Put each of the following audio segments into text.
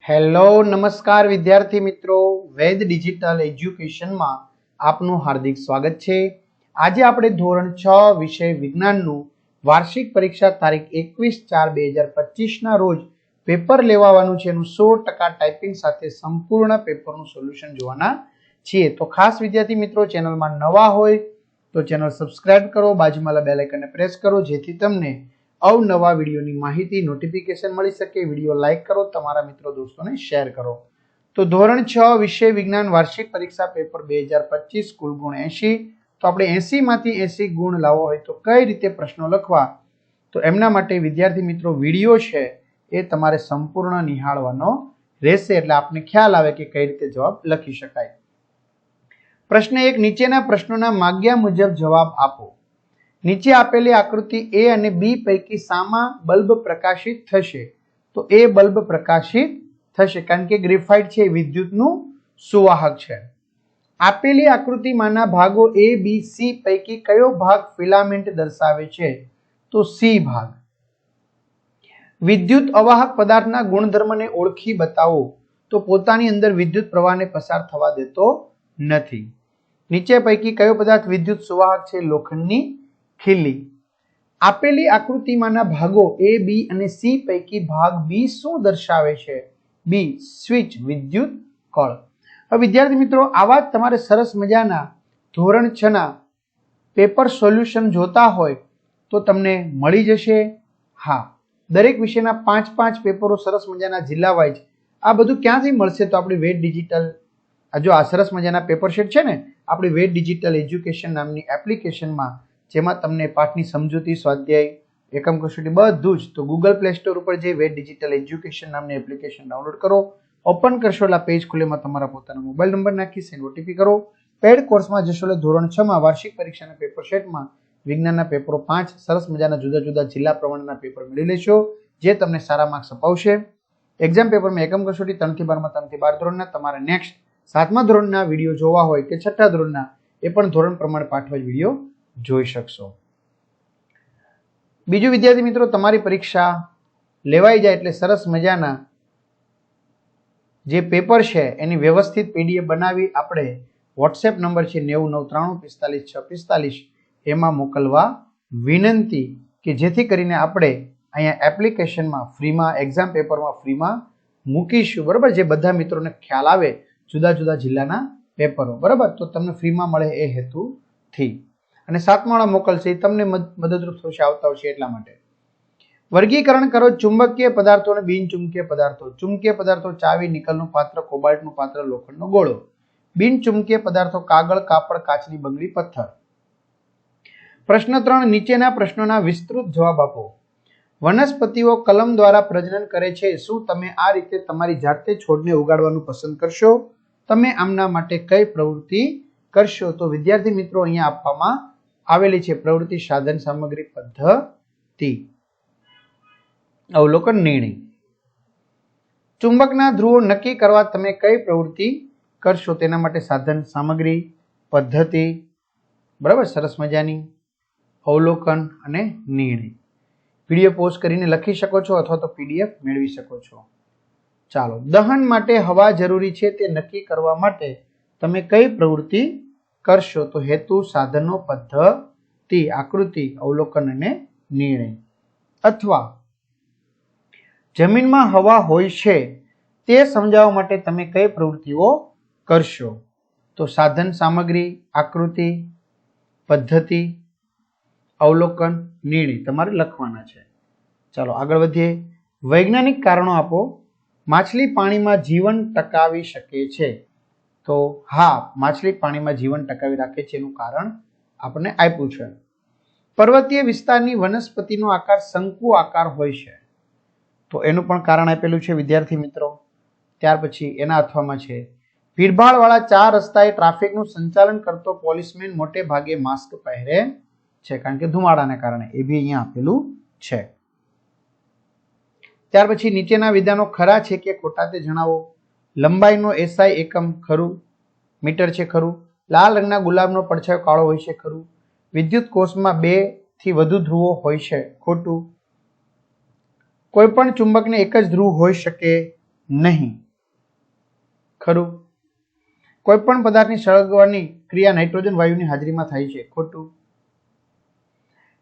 Hello નમસ્કાર વિદ્યાર્થી મિત્રો, વેદ ડિજિટલ એજ્યુકેશનમાં આપનું હાર્દિક સ્વાગત છે। આજે આપણે ધોરણ 6 વિષય વિજ્ઞાનનું વાર્ષિક પરીક્ષા તારીખ 21/4/2025 ના રોજ પેપર લેવાનું છે, એનું 100% ટાઈપિંગ સાથે સંપૂર્ણ પેપરનું સોલ્યુશન જોવાના છીએ। તો ખાસ વિદ્યાર્થી મિત્રો, ચેનલમાં નવા હોય તો ચેનલ સબસ્ક્રાઇબ કરો, બાજુમાં બેલ આઇકનને પ્રેસ કરો જેથી તમને અવનવા વિડીયોની માહિતી નોટિફિકેશન મળી શકે। વિડીયો લાઈક કરો, તમારા મિત્રો દોસ્તોને શેર કરો। તો ધોરણ 6 વિષય વિજ્ઞાન વાર્ષિક પરીક્ષા પેપર 2025 કુલ ગુણ 80। તો આપણે 80 માંથી 80 ગુણ લાવવા હોય તો કઈ રીતે પ્રશ્નો લખવા, તો એમના માટે વિદ્યાર્થી મિત્રો વિડીયો છે એ તમારે સંપૂર્ણ નિહાળવાનો રહેશે, એટલે આપને ખ્યાલ આવે કે કઈ રીતે જવાબ લખી શકાય। પ્રશ્ન 1, નીચેના પ્રશ્નોના માગ્યા મુજબ જવાબ આપો। નીચે આપેલી આકૃતિ A અને B પૈકી શામાં બલ્બ પ્રકાશિત થશે? તો A બલ્બ પ્રકાશિત થશે, કારણ કે ગ્રેફાઇટ છે વિદ્યુતનું સુવાહક છે। આપેલી આકૃતિમાંના ભાગો A, B, C પૈકી કયો ભાગ ફિલામેન્ટ દર્શાવે છે? તો C ભાગ। વિદ્યુત અવાહક પદાર્થના ગુણધર્મને ઓળખી બતાવો। તો પોતાની અંદર વિદ્યુત પ્રવાહને પસાર થવા દેતો નથી। નીચે પૈકી કયો પદાર્થ વિદ્યુત સુવાહક છે? લોખંડની ખીલી। આપેલી આકૃતિમાંના ભાગો A, B અને C પૈકી ભાગ B શું દર્શાવે છે? B સ્વિચ, વિદ્યુત કળ। હવે વિદ્યાર્થી મિત્રો, આવા જ તમારે સરસ મજાના ધોરણ 6 ના પેપર સોલ્યુશન જોતા હોય તો તમને મળી જશે। હા, દરેક વિષયના 5-5 પેપરો સરસ મજાના જિલ્લા વાઇઝ। આ બધું ક્યાંથી મળશે? તો આપણી વેદ ડિજિટલ, જો આ સરસ મજાના પેપર શીટ છે ને, આપણી વેદ ડિજિટલ એજ્યુકેશન નામની એપ્લિકેશનમાં, જેમાં તમને પાઠની સમજૂતી, સ્વાધ્યાય, એકમ કસોટી બધું જ। તો ગૂગલ પ્લે સ્ટોર ઉપર જઈ વેદ ડિજિટલ એજ્યુકેશન નામની એપ્લિકેશન ડાઉનલોડ કરો, ઓપન કરશો એટલે પેજ ખુલેમાં તમારા પોતાનો મોબાઈલ નંબર નાખી સેન્ડ ઓટીપી કરો। પેડ કોર્સમાં જશો એટલે ધોરણ 6 માં વાર્ષિક પરીક્ષાના પેપર સેટમાં વિજ્ઞાનના પેપરો 5 સરસ મજાના જુદા જુદા જિલ્લા પ્રમાણેના પેપર મેળવી લેશો, જે તમને સારા માર્ક્સ અપાવશે। એક્ઝામ પેપરમાં એકમ કસોટી 3 થી 12 માં 3 થી 12 ધોરણના, તમારે નેક્સ્ટ 7મા ધોરણના વિડીયો જોવા હોય કે 6ઠ્ઠા ધોરણના, એ પણ ધોરણ પ્રમાણે પાઠવાઇઝ વિડીયો જોઈ શકશો। બીજું વિદ્યાર્થી મિત્રો, તમારી પરીક્ષા લેવાઈ જાય એટલે સરસ મજાના જે પેપર છે એની વ્યવસ્થિત પીડીએફ બનાવી આપણે વોટ્સએપ નંબર છે 9993454645 એમાં મોકલવા વિનંતી, કે જેથી કરીને આપણે અહીંયા એપ્લિકેશનમાં ફ્રીમાં, એક્ઝામ પેપરમાં ફ્રીમાં મૂકીશું, બરાબર? જે બધા મિત્રોને ખ્યાલ આવે જુદા જુદા જિલ્લાના પેપરો, બરાબર? તો તમને ફ્રીમાં મળે એ હેતુથી। અને 7મા વાળા મોકલશે, એ તમને મદદરૂપ થશે આવતા વર્ષે, એટલા માટે। વર્ગીકરણ કરો ચુંબકીય પદાર્થો અને બિનચુંબકીય પદાર્થો। ચુંબકીય પદાર્થો ચાવી, નિકલનું પાત્ર, કોબાલ્ટનું પાત્ર, લોખંડનો ગોળો। બિનચુંબકીય પદાર્થો કાગળ, કાપડ, કાચની બંગડી, પથ્થર। પ્રશ્ન 3, નીચેના પ્રશ્નોના વિસ્તૃત જવાબ આપો। વનસ્પતિઓ કલમ દ્વારા પ્રજનન કરે છે, શું તમે આ રીતે તમારી જાતે છોડને ઉગાડવાનું પસંદ કરશો? તમે આમના માટે કઈ પ્રવૃત્તિ કરશો? તો વિદ્યાર્થી મિત્રો, અહીંયા આપવામાં આવેલી છે પ્રવૃત્તિ, સાધન, સામગ્રી, પદ્ધતિ, અવલોકન, નિર્ણય। ચુંબકના ધ્રુવો નક્કી કરવા તમે કઈ પ્રવૃત્તિ કરશો? તેના માટે સાધન, સામગ્રી, પદ્ધતિ, બરાબર, સરસ મજાની, અવલોકન અને નિર્ણય। વિડીયો પોઝ કરીને લખી શકો છો અથવા તો પીડીએફ મેળવી શકો છો। ચાલો, દહન માટે હવા જરૂરી છે તે નક્કી કરવા માટે તમે કઈ પ્રવૃત્તિ કરશો? તો હેતુ, સાધનો, પદ્ધતિ, આકૃતિ, અવલોકન અને નિર્ણય। અથવા જમીનમાં હવા હોય છે તે સમજાવવા માટે તમે કઈ પ્રવૃત્તિઓ કરશો? તો સાધન, સામગ્રી, આકૃતિ, પદ્ધતિ, અવલોકન, નિર્ણય તમારે લખવાના છે। ચાલો આગળ વધીએ। વૈજ્ઞાનિક કારણો આપો। માછલી પાણીમાં જીવન ટકાવી શકે છે? તો હા, માછલી પાણીમાં જીવન ટકાવી રાખે છે, એનું કારણ આપણને આપ્યું છે। પર્વતીય વિસ્તારની વનસ્પતિનો આકાર શંકુ આકાર હોય છે, તો એનું પણ કારણ આપેલું છે વિદ્યાર્થી મિત્રો। ત્યાર પછી એના અથવામાં છે ભીડભાડવાળા 4 રસ્તાએ ટ્રાફિકનું સંચાલન કરતો પોલીસમેન મોટે ભાગે માસ્ક પહેરે છે, કારણ કે ધુમાડાને કારણે, એ બી અહીંયા આપેલું છે। ત્યાર પછી નીચેના વિધાનો ખરા છે કે ખોટા તે જણાવો। લંબાઈનો એસઆઈ એકમ ખરું, મીટર છે ખરું। લાલ રંગના ગુલાબનો પડછાયો કાળો હોય છે ખરું। વિદ્યુત કોષમાં 2 થી વધુ ધ્રુવો હોય છે ખોટું। કોઈ પણ ચુંબકને એક જ ધ્રુવ હોઈ શકે નહીં. ખરું. કોઈ પણ પદાર્થની સળગવાની ક્રિયા નાઇટ્રોજન વાયુની હાજરીમાં થાય છે. ખોટું.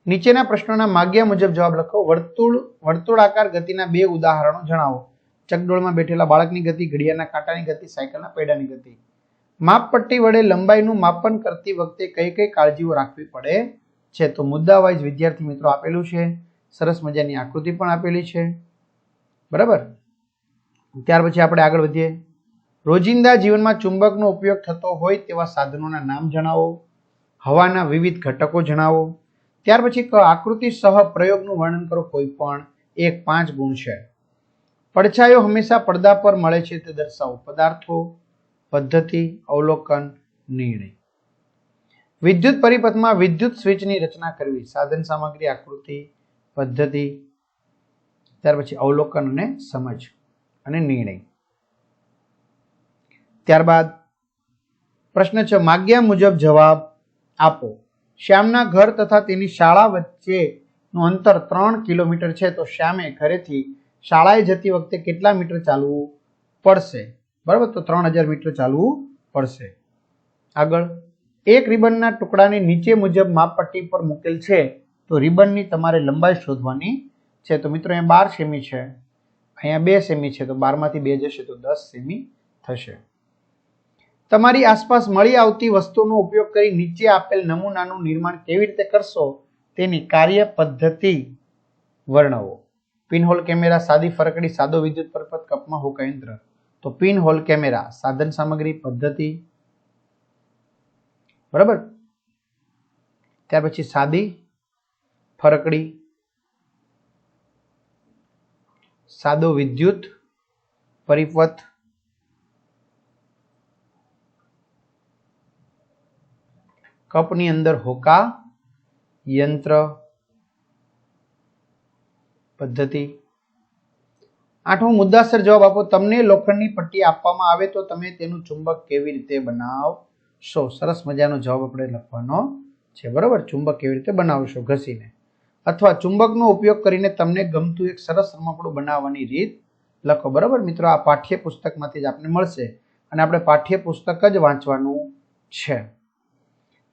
નીચેના પ્રશ્નોના માગ્યા મુજબ જવાબ લખો. વર્તુળાકાર ગતિના બે ઉદાહરણો જણાવો. ચકડોળમાં બેઠેલા બાળકની ગતિ, ઘડિયાળના કાંટાની ગતિ, સાયકલના પૈડાની ગતિ. માપપટ્ટી વડે લંબાઈનું માપન કરતી વખતે કઈ કઈ કાળજીઓ રાખવી પડે છે? તો મુદ્દા વાઇઝ વિદ્યાર્થી મિત્રો આપેલું છે. સરસ મજાની આકૃતિ પણ આપેલી છે. બરાબર. ત્યાર પછી આપણે આગળ વધીએ. રોજિંદા જીવનમાં ચુંબકનો ઉપયોગ થતો હોય તેવા સાધનોના નામ જણાવો. હવાના વિવિધ ઘટકો જણાવો. ત્યાર પછી આકૃતિ સહ પ્રયોગનું વર્ણન કરો. કોઈ પણ 5 ગુણ છે. પડછાયો હંમેશા પડદા પર મળે છે તે દર્શાવો. પદાર્થો, પદ્ધતિ, અવલોકન, નિર્ણય. વિદ્યુત પરિપથમાં વિદ્યુત સ્વિચની રચના કરવી. સાધન સામગ્રી, આકૃતિ, પદ્ધતિ, ત્યાર પછી અવલોકન અને સમજ અને નિર્ણય. ત્યારબાદ પ્રશ્ન છે માગ્યા મુજબ જવાબ આપો. શ્યામના ઘર તથા તેની શાળા વચ્ચેનું અંતર 3 કિલોમીટર છે. તો શ્યામે ઘરેથી શાળાએ જતી વખતે કેટલા મીટર ચાલવું પડશે? બરાબર, તો 3000 મીટર ચાલવું પડશે. આગળ, એક રિબનના ટુકડાને નીચે મુજબ માપપટ્ટી પર મૂકેલ છે. તો રિબનની તમારે લંબાઈ શોધવાની છે. તો મિત્રો અહીંયા 12 સેમી છે, અહીંયા 2 સેમી છે, તો 12 માંથી 2 જશે તો 10 સેમી થશે. તમારી આસપાસ મળી આવતી વસ્તુનો ઉપયોગ કરી નીચે આપેલ નમૂનાનું નિર્માણ કેવી રીતે કરશો તેની કાર્ય પદ્ધતિ વર્ણવો. પિનહોલ કેમેરા, સાદી ફરકડી, સાદો વિદ્યુત પરિપથ, કપમાં હુકા યંત્ર. તો પિનહોલ કેમેરા સાધન સામગ્રી, પદ્ધતિ. બરાબર. ત્યાર પછી સાદી ફરકડી, સાદો વિદ્યુત પરિપથ, કપની અંદર હોકા યંત્ર, પદ્ધતિ. 8મો મુદ્દાસર જવાબ આપો. તમને લોખંડની પટ્ટી આપવામાં આવે તો તમે તેનું ચુંબક કેવી રીતે બનાવશો? સરસ મજાનો જવાબ આપણે લખવાનો છે. બરાબર. ચુંબક કેવી રીતે બનાવશો? ઘસીને. અથવા ચુંબકનો ઉપયોગ કરીને તમને ગમતું એક સરસ રમકડું બનાવવાની રીત લખો. બરાબર મિત્રો, આ પાઠ્યપુસ્તકમાંથી જ આપને મળશે અને આપણે પાઠ્યપુસ્તક જ વાંચવાનું છે.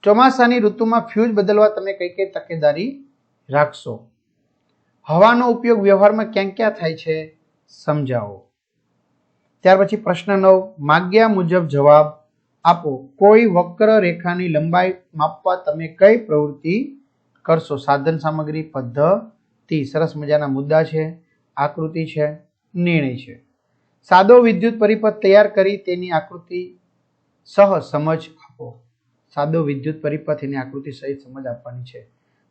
ચોમાસાની ઋતુમાં ફ્યુઝ બદલવા તમે કઈ કઈ તકેદારી રાખશો? હવાનો ઉપયોગ વ્યવહારમાં ક્યાં ક્યાં થાય છે? સમજાવો. ત્યાર પછી પ્રશ્ન 9, માગ્યા મુજબ જવાબ આપો. કોઈ વક્ર રેખાની લંબાઈ માપવા તમે કઈ પ્રવૃત્તિ કરશો? સાધન સામગ્રી, પદ્ધતિ. સરસ મજાના મુદ્દા છે, આકૃતિ છે, નિર્ણય છે. સાદો વિદ્યુત પરિપથ તૈયાર કરી તેની આકૃતિ સહ સમજ આપો. સાદો વિદ્યુત પરિપથ એની આકૃતિ સહિત સમજ આપવાની છે.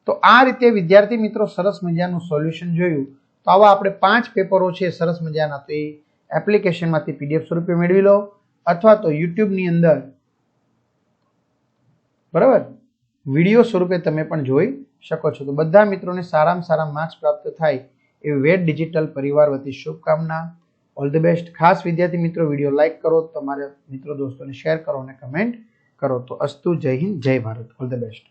તો આ રીતે વિદ્યાર્થી મિત્રો સરસ મજાનું સોલ્યુશન જોયું. તો આવા આપણે 5 પેપરો છે સરસ મજાના, તો એ એપ્લિકેશનમાંથી PDF સ્વરૂપે મેળવી લો અથવા તો યુટ્યુબની અંદર બરાબર વિડીયો સ્વરૂપે તમે પણ જોઈ શકો છો. તો બધા મિત્રોને સારામાં સારા માર્ક્સ પ્રાપ્ત થાય એવી વેદ ડિજિટલ પરિવાર વતી શુભકામના. All the best. ખાસ વિદ્યાર્થી મિત્રો વિડીયો લાઈક કરો, તમારા મિત્રો દોસ્તોને શેર કરો અને કમેન્ટ કરો. તો અસ્તુ. જય હિન્દ, જય ભારત. All the best.